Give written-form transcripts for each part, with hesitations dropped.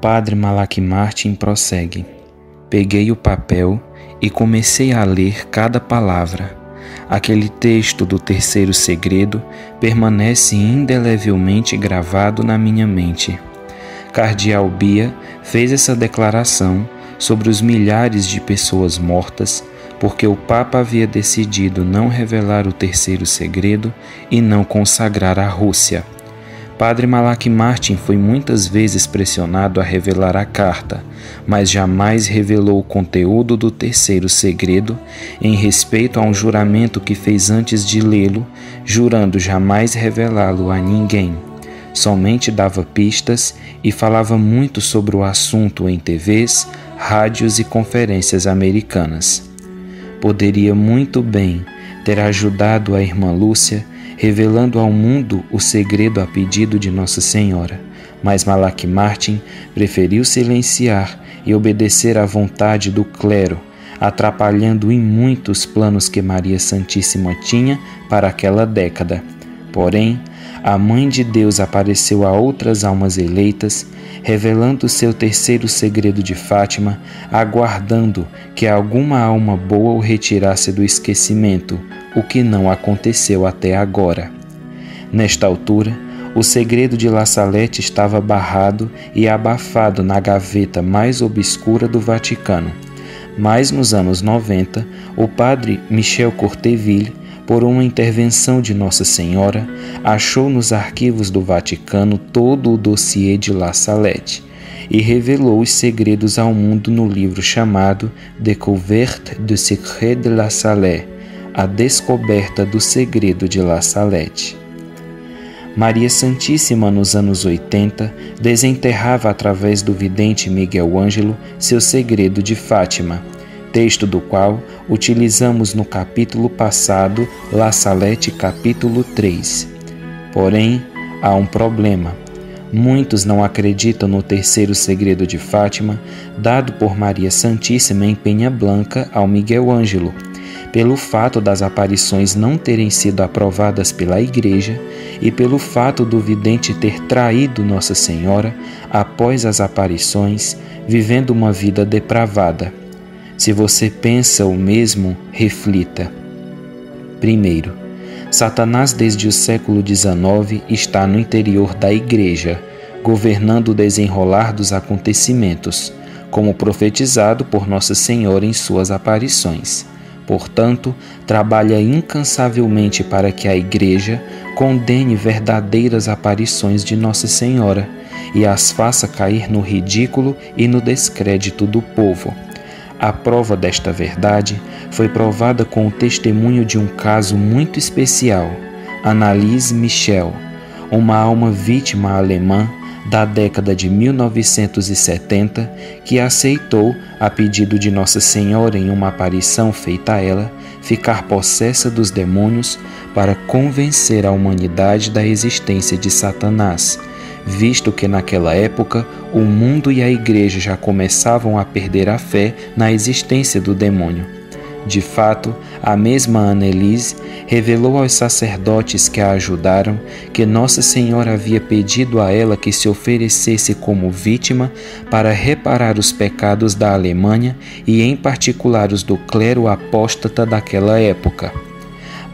padre Malachi Martin prossegue: peguei o papel e comecei a ler cada palavra. Aquele texto do terceiro segredo permanece indelevelmente gravado na minha mente. Cardeal Bia fez essa declaração sobre os milhares de pessoas mortas porque o Papa havia decidido não revelar o terceiro segredo e não consagrar a Rússia. Padre Malachi Martin foi muitas vezes pressionado a revelar a carta, mas jamais revelou o conteúdo do terceiro segredo em respeito a um juramento que fez antes de lê-lo, jurando jamais revelá-lo a ninguém. Somente dava pistas e falava muito sobre o assunto em TVs, rádios e conferências americanas. Poderia muito bem ter ajudado a irmã Lúcia, revelando ao mundo o segredo a pedido de Nossa Senhora, mas Malachi Martin preferiu silenciar e obedecer à vontade do clero, atrapalhando em muitos planos que Maria Santíssima tinha para aquela década. Porém, a Mãe de Deus apareceu a outras almas eleitas, revelando seu terceiro segredo de Fátima, aguardando que alguma alma boa o retirasse do esquecimento, o que não aconteceu até agora. Nesta altura, o segredo de La Salette estava barrado e abafado na gaveta mais obscura do Vaticano. Mas nos anos 90, o padre Michel Courteville, por uma intervenção de Nossa Senhora, achou nos arquivos do Vaticano todo o dossiê de La Salette e revelou os segredos ao mundo no livro chamado Découverte du secret de La Salette, a descoberta do segredo de La Salette. Maria Santíssima, nos anos 80, desenterrava através do vidente Miguel Ângelo seu segredo de Fátima, texto do qual utilizamos no capítulo passado, La Salette capítulo 3. Porém, há um problema. Muitos não acreditam no terceiro segredo de Fátima, dado por Maria Santíssima em Penha Blanca ao Miguel Ângelo, pelo fato das aparições não terem sido aprovadas pela Igreja e pelo fato do vidente ter traído Nossa Senhora após as aparições, vivendo uma vida depravada. Se você pensa o mesmo, reflita. Primeiro, Satanás desde o século XIX está no interior da Igreja, governando o desenrolar dos acontecimentos, como profetizado por Nossa Senhora em suas aparições. Portanto, trabalha incansavelmente para que a Igreja condene verdadeiras aparições de Nossa Senhora e as faça cair no ridículo e no descrédito do povo. A prova desta verdade foi provada com o testemunho de um caso muito especial, Anneliese Michel, uma alma vítima alemã da década de 1970 que aceitou, a pedido de Nossa Senhora em uma aparição feita a ela, ficar possessa dos demônios para convencer a humanidade da existência de Satanás, visto que naquela época o mundo e a Igreja já começavam a perder a fé na existência do demônio. De fato, a mesma Anneliese revelou aos sacerdotes que a ajudaram que Nossa Senhora havia pedido a ela que se oferecesse como vítima para reparar os pecados da Alemanha e em particular os do clero apóstata daquela época.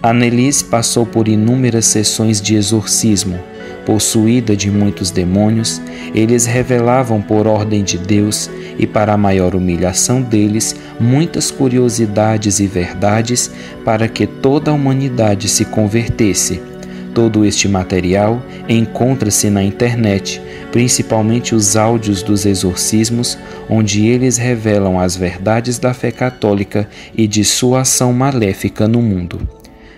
Anneliese passou por inúmeras sessões de exorcismo. Possuída de muitos demônios, eles revelavam por ordem de Deus e para a maior humilhação deles muitas curiosidades e verdades para que toda a humanidade se convertesse. Todo este material encontra-se na internet, principalmente os áudios dos exorcismos, onde eles revelam as verdades da fé católica e de sua ação maléfica no mundo.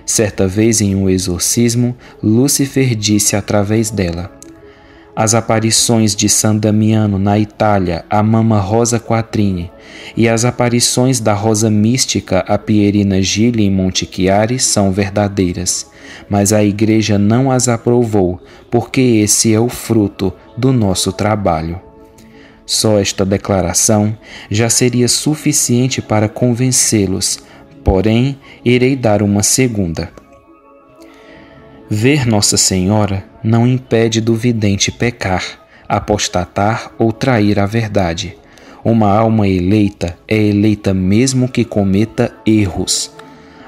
Certa vez, em um exorcismo, Lúcifer disse através dela: as aparições de San Damiano na Itália a Mama Rosa Quattrini e as aparições da Rosa Mística a Pierina Gili em Monte Chiari são verdadeiras, mas a Igreja não as aprovou, porque esse é o fruto do nosso trabalho. Só esta declaração já seria suficiente para convencê-los. Porém, irei dar uma segunda. Ver Nossa Senhora não impede do vidente pecar, apostatar ou trair a verdade. Uma alma eleita é eleita mesmo que cometa erros.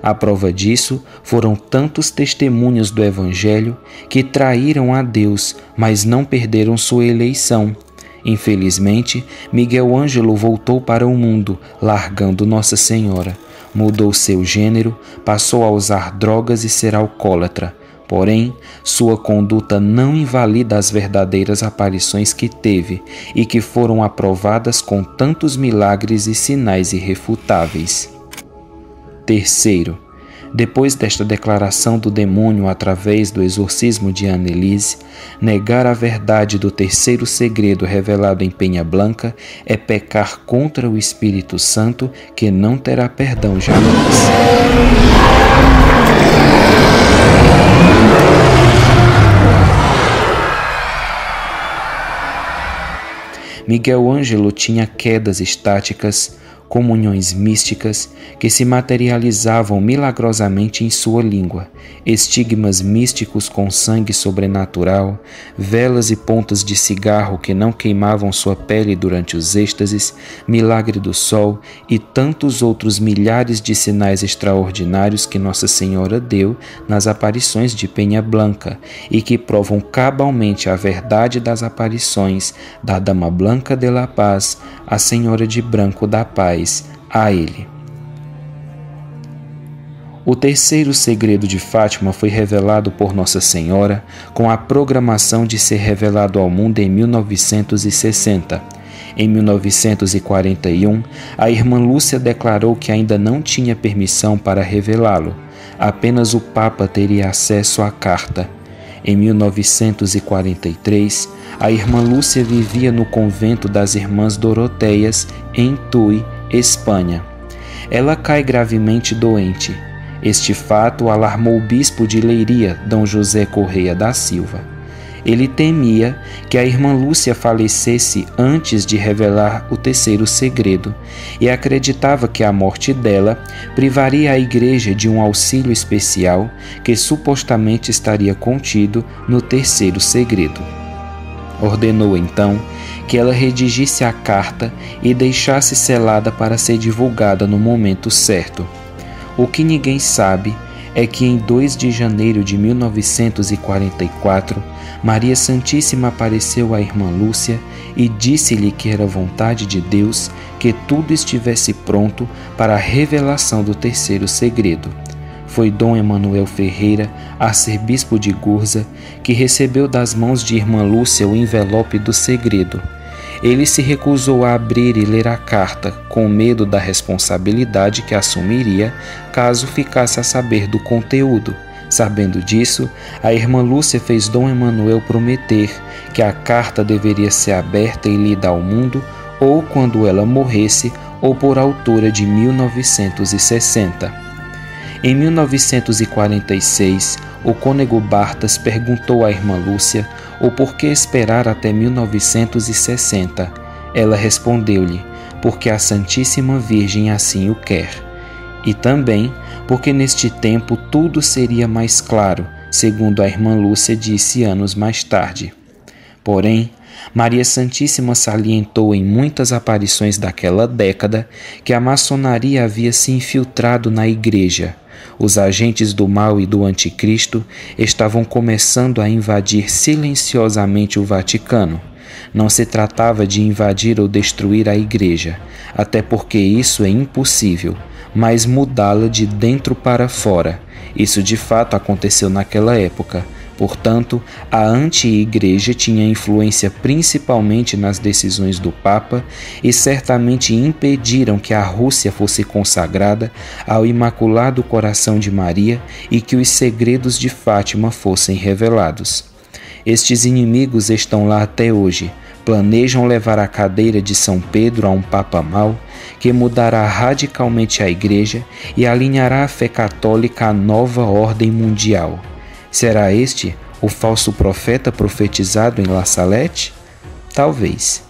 A prova disso foram tantos testemunhos do Evangelho que traíram a Deus, mas não perderam sua eleição. Infelizmente, Miguel Ângelo voltou para o mundo, largando Nossa Senhora. Mudou seu gênero, passou a usar drogas e ser alcoólatra. Porém, sua conduta não invalida as verdadeiras aparições que teve e que foram aprovadas com tantos milagres e sinais irrefutáveis. Terceiro, depois desta declaração do demônio através do exorcismo de Annelise, negar a verdade do terceiro segredo revelado em Penha Blanca é pecar contra o Espírito Santo, que não terá perdão jamais. Miguel Ângelo tinha quedas estáticas, comunhões místicas que se materializavam milagrosamente em sua língua, estigmas místicos com sangue sobrenatural, velas e pontas de cigarro que não queimavam sua pele durante os êxtases, milagre do sol e tantos outros milhares de sinais extraordinários que Nossa Senhora deu nas aparições de Penha Blanca e que provam cabalmente a verdade das aparições da Dama Blanca de la Paz, a Senhora de Branco da Paz, a ele. O terceiro segredo de Fátima foi revelado por Nossa Senhora com a programação de ser revelado ao mundo em 1960. Em 1941, a irmã Lúcia declarou que ainda não tinha permissão para revelá-lo. Apenas o Papa teria acesso à carta. Em 1943, a irmã Lúcia vivia no convento das Irmãs Doroteias, em Tui, Espanha. Ela cai gravemente doente. Este fato alarmou o bispo de Leiria, D. José Correia da Silva. Ele temia que a irmã Lúcia falecesse antes de revelar o terceiro segredo e acreditava que a morte dela privaria a igreja de um auxílio especial que supostamente estaria contido no terceiro segredo. Ordenou então que ela redigisse a carta e deixasse selada para ser divulgada no momento certo. O que ninguém sabe é que em 2 de janeiro de 1944, Maria Santíssima apareceu à irmã Lúcia e disse-lhe que era vontade de Deus que tudo estivesse pronto para a revelação do terceiro segredo. Foi Dom Emanuel Ferreira, arcebispo de Gurza, que recebeu das mãos de irmã Lúcia o envelope do segredo. Ele se recusou a abrir e ler a carta, com medo da responsabilidade que assumiria caso ficasse a saber do conteúdo. Sabendo disso, a irmã Lúcia fez Dom Emanuel prometer que a carta deveria ser aberta e lida ao mundo ou quando ela morresse ou por altura de 1960. Em 1946, o cônego Bartas perguntou à irmã Lúcia o porquê esperar até 1960. Ela respondeu-lhe, porque a Santíssima Virgem assim o quer. E também porque neste tempo tudo seria mais claro, segundo a irmã Lúcia disse anos mais tarde. Porém, Maria Santíssima salientou em muitas aparições daquela década que a maçonaria havia se infiltrado na igreja. Os agentes do mal e do anticristo estavam começando a invadir silenciosamente o Vaticano. Não se tratava de invadir ou destruir a igreja, até porque isso é impossível, mas mudá-la de dentro para fora. Isso de fato aconteceu naquela época. Portanto, a anti-igreja tinha influência principalmente nas decisões do Papa e certamente impediram que a Rússia fosse consagrada ao Imaculado Coração de Maria e que os segredos de Fátima fossem revelados. Estes inimigos estão lá até hoje. Planejam levar a cadeira de São Pedro a um Papa mau, que mudará radicalmente a Igreja e alinhará a fé católica à nova ordem mundial. Será este o falso profeta profetizado em La Salette? Talvez.